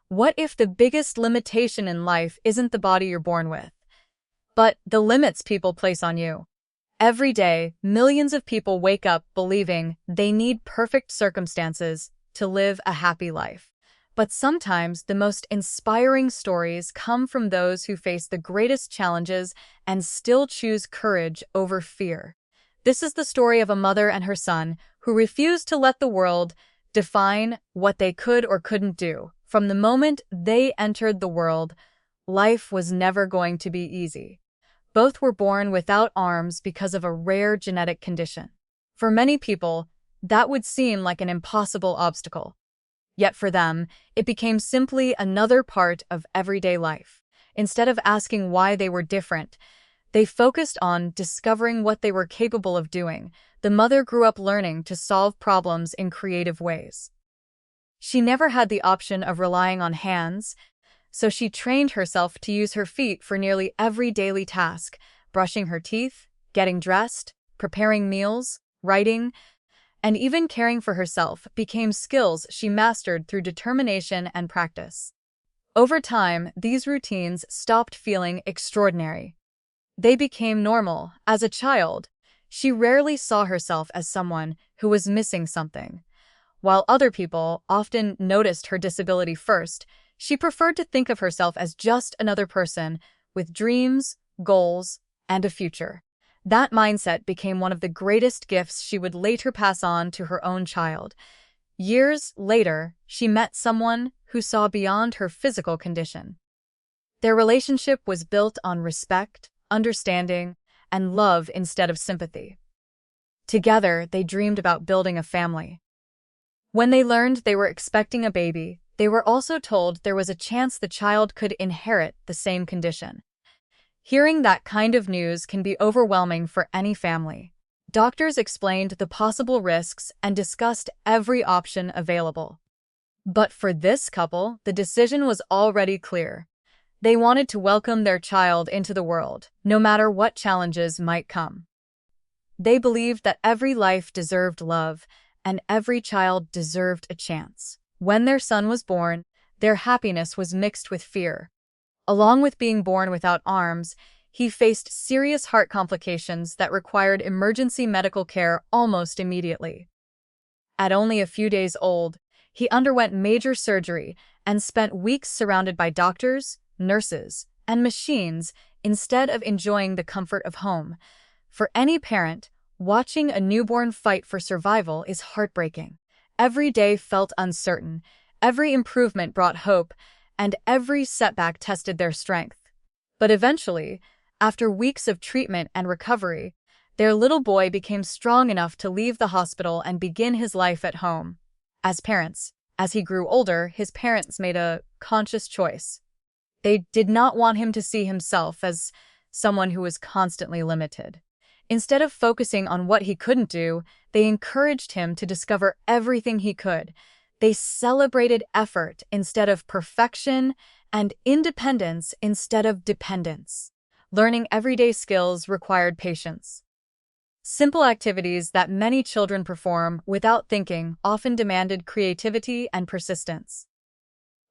What if the biggest limitation in life isn't the body you're born with, but the limits people place on you? Every day, millions of people wake up believing they need perfect circumstances to live a happy life. But sometimes the most inspiring stories come from those who face the greatest challenges and still choose courage over fear. This is the story of a mother and her son who refused to let the world define what they could or couldn't do. From the moment they entered the world, life was never going to be easy. Both were born without arms because of a rare genetic condition. For many people, that would seem like an impossible obstacle. Yet for them, it became simply another part of everyday life. Instead of asking why they were different, they focused on discovering what they were capable of doing. The mother grew up learning to solve problems in creative ways. She never had the option of relying on hands, so she trained herself to use her feet for nearly every daily task: brushing her teeth, getting dressed, preparing meals, writing, and even caring for herself became skills she mastered through determination and practice. Over time, these routines stopped feeling extraordinary. They became normal. As a child, she rarely saw herself as someone who was missing something. While other people often noticed her disability first, she preferred to think of herself as just another person with dreams, goals, and a future. That mindset became one of the greatest gifts she would later pass on to her own child. Years later, she met someone who saw beyond her physical condition. Their relationship was built on respect, understanding, and love instead of sympathy. Together, they dreamed about building a family. When they learned they were expecting a baby, they were also told there was a chance the child could inherit the same condition. Hearing that kind of news can be overwhelming for any family. Doctors explained the possible risks and discussed every option available. But for this couple, the decision was already clear. They wanted to welcome their child into the world, no matter what challenges might come. They believed that every life deserved love, and every child deserved a chance. When their son was born, their happiness was mixed with fear. Along with being born without arms, he faced serious heart complications that required emergency medical care almost immediately. At only a few days old, he underwent major surgery and spent weeks surrounded by doctors, nurses, and machines instead of enjoying the comfort of home. For any parent, watching a newborn fight for survival is heartbreaking. Every day felt uncertain, every improvement brought hope, and every setback tested their strength. But eventually, after weeks of treatment and recovery, their little boy became strong enough to leave the hospital and begin his life at home. As he grew older, his parents made a conscious choice. They did not want him to see himself as someone who was constantly limited. Instead of focusing on what he couldn't do, they encouraged him to discover everything he could. They celebrated effort instead of perfection and independence instead of dependence. Learning everyday skills required patience. Simple activities that many children perform without thinking often demanded creativity and persistence.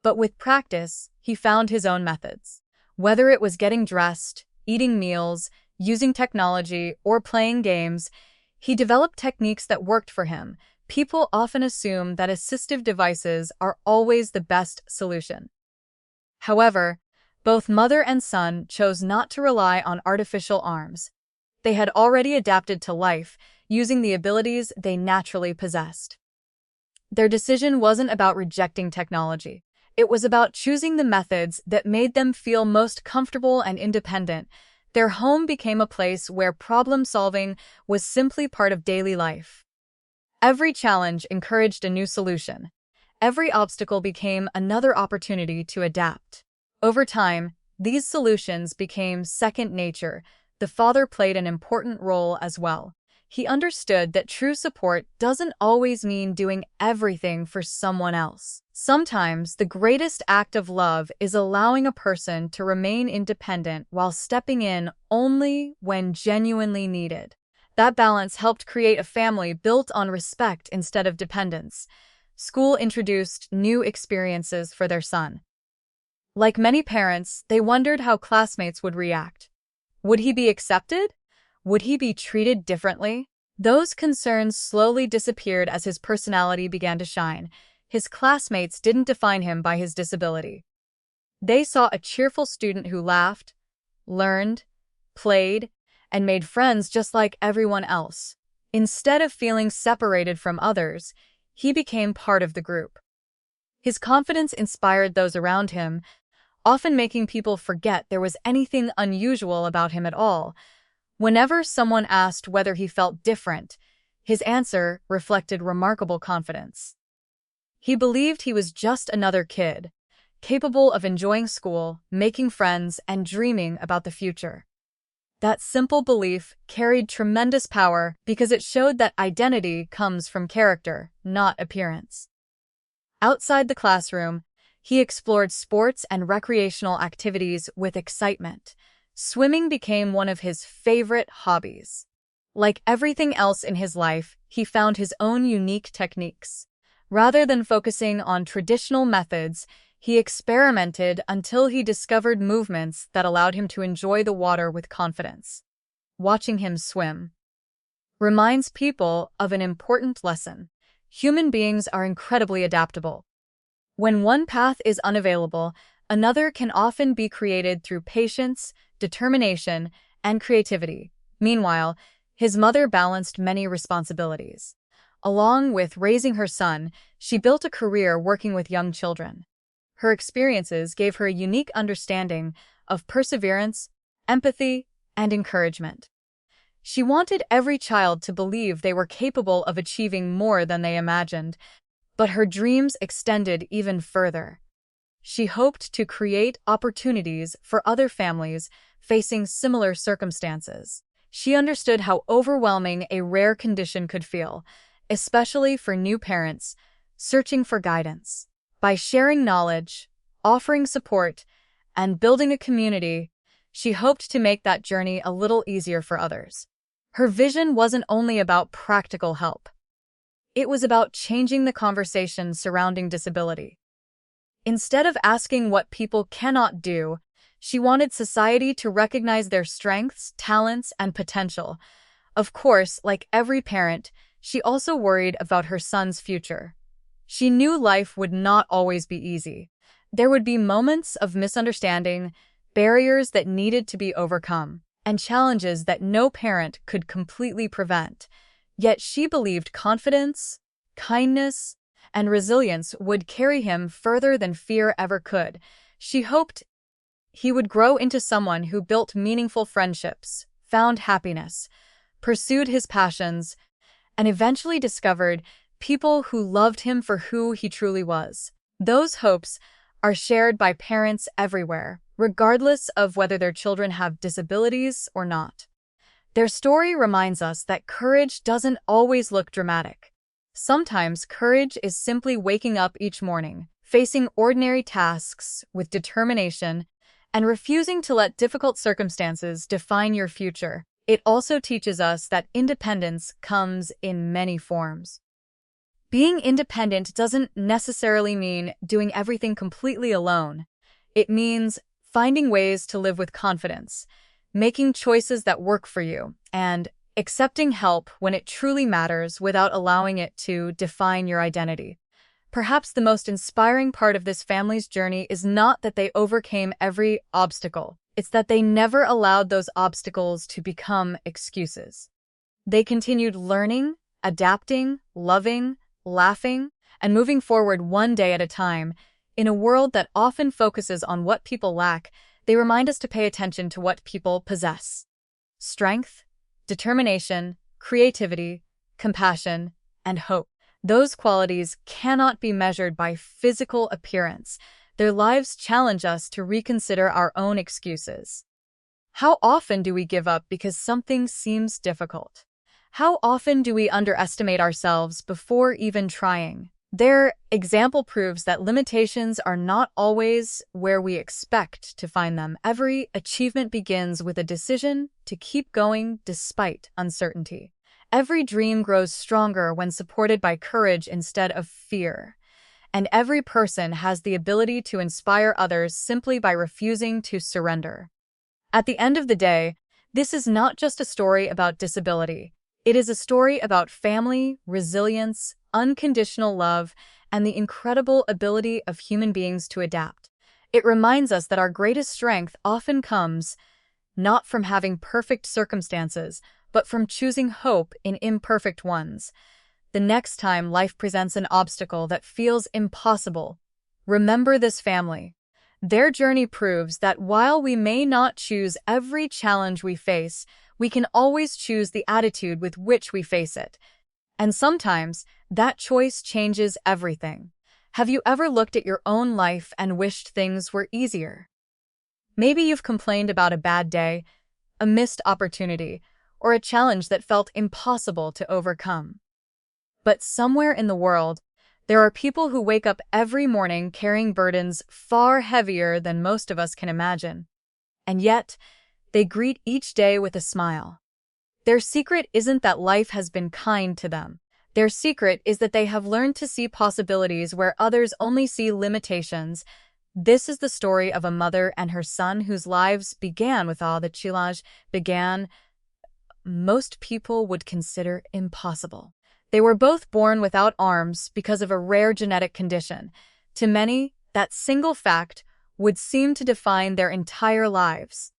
But with practice, he found his own methods. Whether it was getting dressed, eating meals, using technology, or playing games, he developed techniques that worked for him. People often assume that assistive devices are always the best solution. However, both mother and son chose not to rely on artificial arms. They had already adapted to life, using the abilities they naturally possessed. Their decision wasn't about rejecting technology. It was about choosing the methods that made them feel most comfortable and independent. Their home became a place where problem-solving was simply part of daily life. Every challenge encouraged a new solution. Every obstacle became another opportunity to adapt. Over time, these solutions became second nature. The father played an important role as well. He understood that true support doesn't always mean doing everything for someone else. Sometimes the greatest act of love is allowing a person to remain independent while stepping in only when genuinely needed. That balance helped create a family built on respect instead of dependence. school introduced new experiences for their son. Like many parents, they wondered how classmates would react. Would he be accepted? Would he be treated differently? Those concerns slowly disappeared as his personality began to shine. His classmates didn't define him by his disability. They saw a cheerful student who laughed, learned, played, and made friends just like everyone else. Instead of feeling separated from others, he became part of the group. His confidence inspired those around him, often making people forget there was anything unusual about him at all. Whenever someone asked whether he felt different, his answer reflected remarkable confidence. He believed he was just another kid, capable of enjoying school, making friends, and dreaming about the future. That simple belief carried tremendous power because it showed that identity comes from character, not appearance. Outside the classroom, he explored sports and recreational activities with excitement. Swimming became one of his favorite hobbies. Like everything else in his life, he found his own unique techniques. Rather than focusing on traditional methods, he experimented until he discovered movements that allowed him to enjoy the water with confidence. Watching him swim reminds people of an important lesson. Human beings are incredibly adaptable. When one path is unavailable, another can often be created through patience, determination, and creativity. Meanwhile, his mother balanced many responsibilities. Along with raising her son, she built a career working with young children. Her experiences gave her a unique understanding of perseverance, empathy, and encouragement. She wanted every child to believe they were capable of achieving more than they imagined, but her dreams extended even further. She hoped to create opportunities for other families facing similar circumstances. She understood how overwhelming a rare condition could feel, especially for new parents searching for guidance. By sharing knowledge, offering support, and building a community, she hoped to make that journey a little easier for others. Her vision wasn't only about practical help. It was about changing the conversation surrounding disability. Instead of asking what people cannot do, she wanted society to recognize their strengths, talents, and potential. Of course, like every parent, she also worried about her son's future. She knew life would not always be easy. There would be moments of misunderstanding, barriers that needed to be overcome, and challenges that no parent could completely prevent. Yet she believed confidence, kindness, and resilience would carry him further than fear ever could. She hoped he would grow into someone who built meaningful friendships, found happiness, pursued his passions, and eventually discovered people who loved him for who he truly was. Those hopes are shared by parents everywhere, regardless of whether their children have disabilities or not. Their story reminds us that courage doesn't always look dramatic. Sometimes courage is simply waking up each morning, facing ordinary tasks with determination, and refusing to let difficult circumstances define your future. It also teaches us that independence comes in many forms. Being independent doesn't necessarily mean doing everything completely alone. It means finding ways to live with confidence, making choices that work for you, and accepting help when it truly matters without allowing it to define your identity. Perhaps the most inspiring part of this family's journey is not that they overcame every obstacle. It's that they never allowed those obstacles to become excuses. They continued learning, adapting, loving, laughing, and moving forward one day at a time. In a world that often focuses on what people lack, they remind us to pay attention to what people possess. Strength, determination, creativity, compassion, and hope. Those qualities cannot be measured by physical appearance. Their lives challenge us to reconsider our own excuses. How often do we give up because something seems difficult? How often do we underestimate ourselves before even trying? Their example proves that limitations are not always where we expect to find them. Every achievement begins with a decision to keep going despite uncertainty. Every dream grows stronger when supported by courage instead of fear. And every person has the ability to inspire others simply by refusing to surrender. At the end of the day, this is not just a story about disability. It is a story about family, resilience, unconditional love, and the incredible ability of human beings to adapt. It reminds us that our greatest strength often comes not from having perfect circumstances, but from choosing hope in imperfect ones. The next time life presents an obstacle that feels impossible, remember this family. Their journey proves that while we may not choose every challenge we face, we can always choose the attitude with which we face it. And sometimes, that choice changes everything. Have you ever looked at your own life and wished things were easier? Maybe you've complained about a bad day, a missed opportunity, or a challenge that felt impossible to overcome. But somewhere in the world, there are people who wake up every morning carrying burdens far heavier than most of us can imagine. And yet, they greet each day with a smile. Their secret isn't that life has been kind to them. Their secret is that they have learned to see possibilities where others only see limitations. This is the story of a mother and her son whose lives began with all the challenge most people would consider impossible. They were both born without arms because of a rare genetic condition. To many, that single fact would seem to define their entire lives.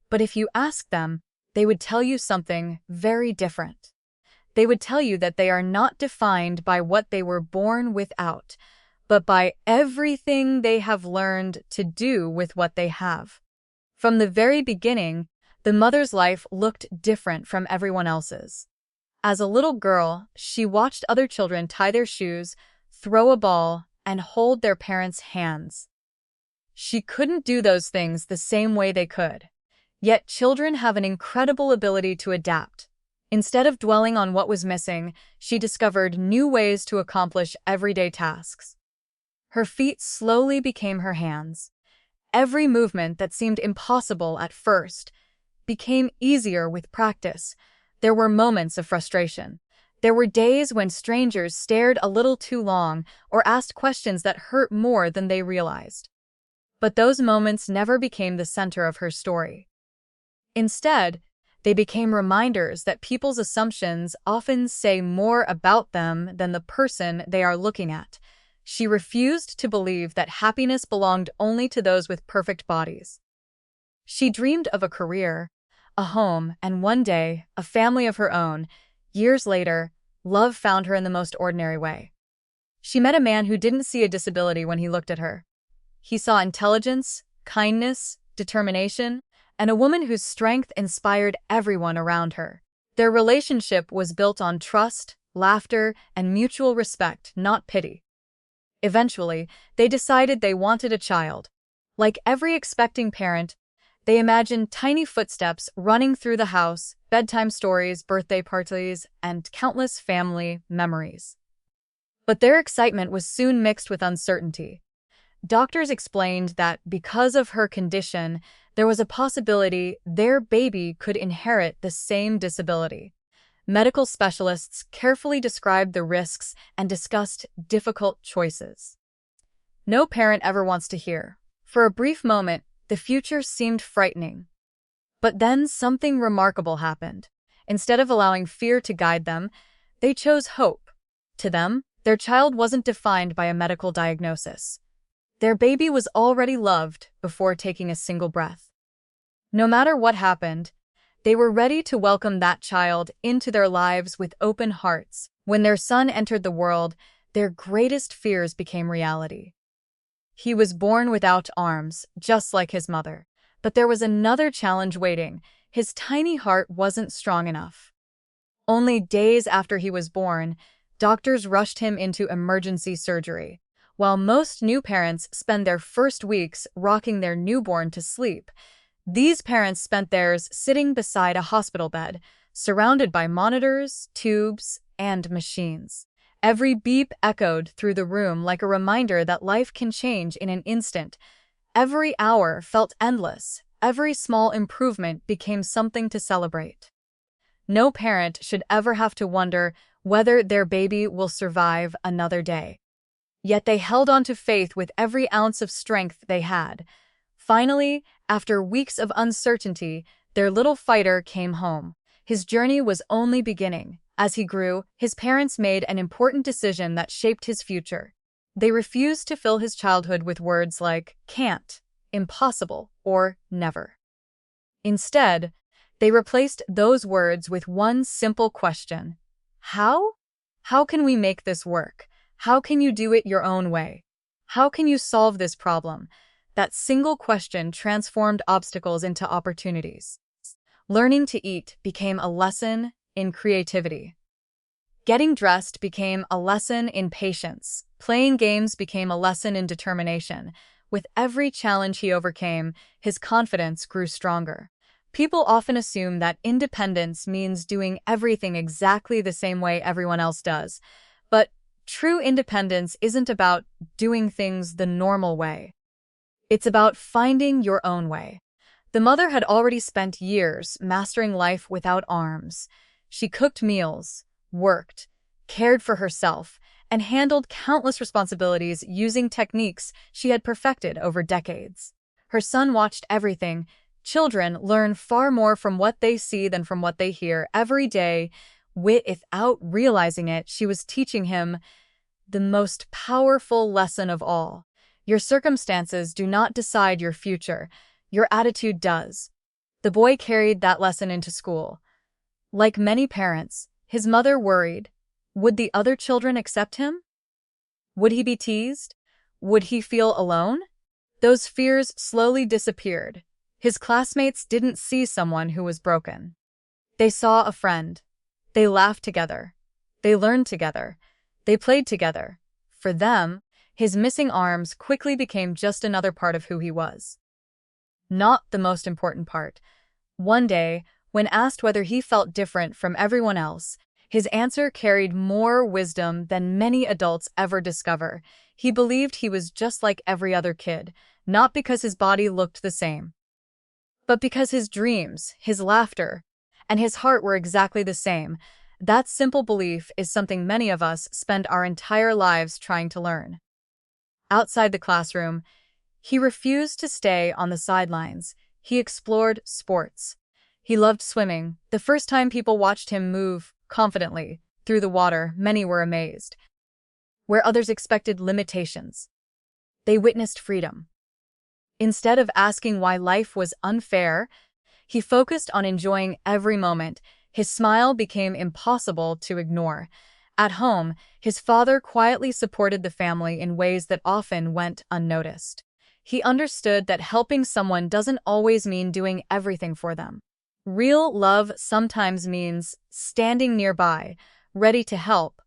But if you ask them, they would tell you something very different. They would tell you that they are not defined by what they were born without, but by everything they have learned to do with what they have. From the very beginning, the mother's life looked different from everyone else's. As a little girl, she watched other children tie their shoes, throw a ball, and hold their parents' hands. She couldn't do those things the same way they could. Yet children have an incredible ability to adapt. Instead of dwelling on what was missing, she discovered new ways to accomplish everyday tasks. Her feet slowly became her hands. Every movement that seemed impossible at first became easier with practice. There were moments of frustration. There were days when strangers stared a little too long or asked questions that hurt more than they realized. But those moments never became the center of her story. Instead, they became reminders that people's assumptions often say more about them than the person they are looking at. She refused to believe that happiness belonged only to those with perfect bodies. She dreamed of a career, a home, and one day, a family of her own. Years later, love found her in the most ordinary way. She met a man who didn't see a disability when he looked at her. He saw intelligence, kindness, determination, and a woman whose strength inspired everyone around her. Their relationship was built on trust, laughter, and mutual respect, not pity. Eventually, they decided they wanted a child. Like every expecting parent, they imagined tiny footsteps running through the house, bedtime stories, birthday parties, and countless family memories. But their excitement was soon mixed with uncertainty. Doctors explained that because of her condition, there was a possibility their baby could inherit the same disability. Medical specialists carefully described the risks and discussed difficult choices. No parent ever wants to hear. For a brief moment, the future seemed frightening. But then something remarkable happened. Instead of allowing fear to guide them, they chose hope. To them, their child wasn't defined by a medical diagnosis. Their baby was already loved before taking a single breath. No matter what happened, they were ready to welcome that child into their lives with open hearts. When their son entered the world, their greatest fears became reality. He was born without arms, just like his mother. But there was another challenge waiting. His tiny heart wasn't strong enough. Only days after he was born, doctors rushed him into emergency surgery. While most new parents spend their first weeks rocking their newborn to sleep, these parents spent theirs sitting beside a hospital bed, surrounded by monitors, tubes, and machines. Every beep echoed through the room like a reminder that life can change in an instant. Every hour felt endless. Every small improvement became something to celebrate. No parent should ever have to wonder whether their baby will survive another day. Yet they held on to faith with every ounce of strength they had. Finally, after weeks of uncertainty, their little fighter came home. His journey was only beginning. As he grew, his parents made an important decision that shaped his future. They refused to fill his childhood with words like can't, impossible, or never. Instead, they replaced those words with one simple question: how? How can we make this work? How can you do it your own way? How can you solve this problem? That single question transformed obstacles into opportunities. Learning to eat became a lesson in creativity. Getting dressed became a lesson in patience. Playing games became a lesson in determination. With every challenge he overcame, his confidence grew stronger. People often assume that independence means doing everything exactly the same way everyone else does. But true independence isn't about doing things the normal way. It's about finding your own way. The mother had already spent years mastering life without arms. She cooked meals, worked, cared for herself, and handled countless responsibilities using techniques she had perfected over decades. Her son watched everything. Children learn far more from what they see than from what they hear every day. Without realizing it, she was teaching him the most powerful lesson of all. Your circumstances do not decide your future. Your attitude does. The boy carried that lesson into school. Like many parents, his mother worried. Would the other children accept him? Would he be teased? Would he feel alone? Those fears slowly disappeared. His classmates didn't see someone who was broken. They saw a friend. They laughed together. They learned together. They played together. For them, his missing arms quickly became just another part of who he was. Not the most important part. One day, when asked whether he felt different from everyone else, his answer carried more wisdom than many adults ever discover. He believed he was just like every other kid, not because his body looked the same, but because his dreams, his laughter, and his heart were exactly the same. That simple belief is something many of us spend our entire lives trying to learn. Outside the classroom, he refused to stay on the sidelines. He explored sports. He loved swimming. The first time people watched him move confidently through the water, many were amazed. Where others expected limitations, they witnessed freedom. Instead of asking why life was unfair, he focused on enjoying every moment. His smile became impossible to ignore. At home, his father quietly supported the family in ways that often went unnoticed. He understood that helping someone doesn't always mean doing everything for them. Real love sometimes means standing nearby, ready to help,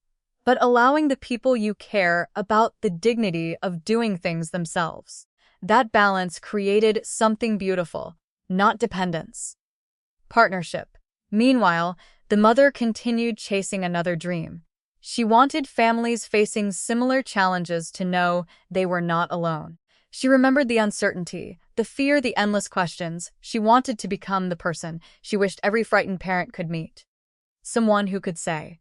but allowing the people you care about the dignity of doing things themselves. That balance created something beautiful, not dependence. Partnership. Meanwhile, the mother continued chasing another dream. She wanted families facing similar challenges to know they were not alone. She remembered the uncertainty, the fear, the endless questions. She wanted to become the person she wished every frightened parent could meet. Someone who could say,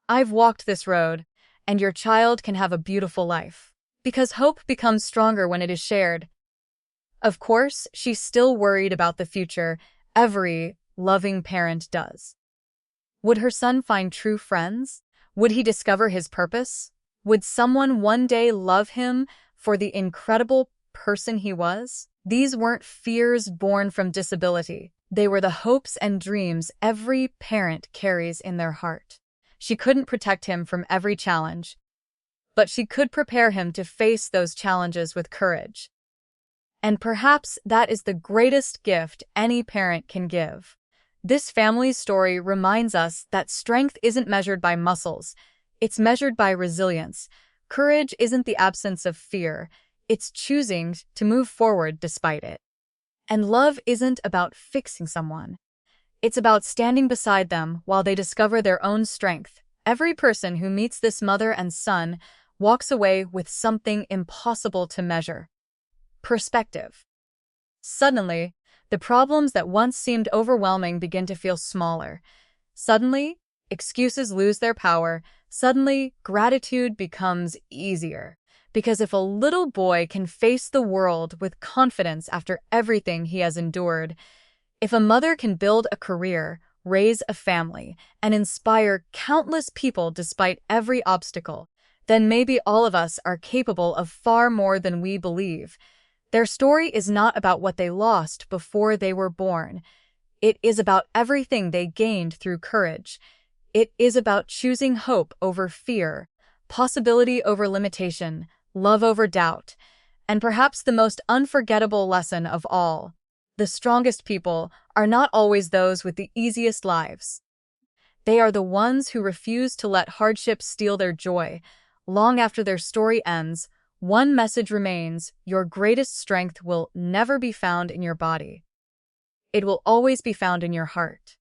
"I've walked this road, and your child can have a beautiful life." Because hope becomes stronger when it is shared. Of course, she still worried about the future. Every loving parent does. Would her son find true friends? Would he discover his purpose? Would someone one day love him for the incredible person he was? These weren't fears born from disability. They were the hopes and dreams every parent carries in their heart. She couldn't protect him from every challenge, but she could prepare him to face those challenges with courage. And perhaps that is the greatest gift any parent can give. This family's story reminds us that strength isn't measured by muscles, it's measured by resilience. Courage isn't the absence of fear, it's choosing to move forward despite it. And love isn't about fixing someone, it's about standing beside them while they discover their own strength. Every person who meets this mother and son walks away with something impossible to measure: perspective. Suddenly, the problems that once seemed overwhelming begin to feel smaller. Suddenly, excuses lose their power. Suddenly, gratitude becomes easier. Because if a little boy can face the world with confidence after everything he has endured, if a mother can build a career, raise a family, and inspire countless people despite every obstacle, then maybe all of us are capable of far more than we believe. Their story is not about what they lost before they were born. It is about everything they gained through courage. It is about choosing hope over fear, possibility over limitation, love over doubt, and perhaps the most unforgettable lesson of all: the strongest people are not always those with the easiest lives. They are the ones who refuse to let hardships steal their joy. Long after their story ends, one message remains: your greatest strength will never be found in your body. It will always be found in your heart.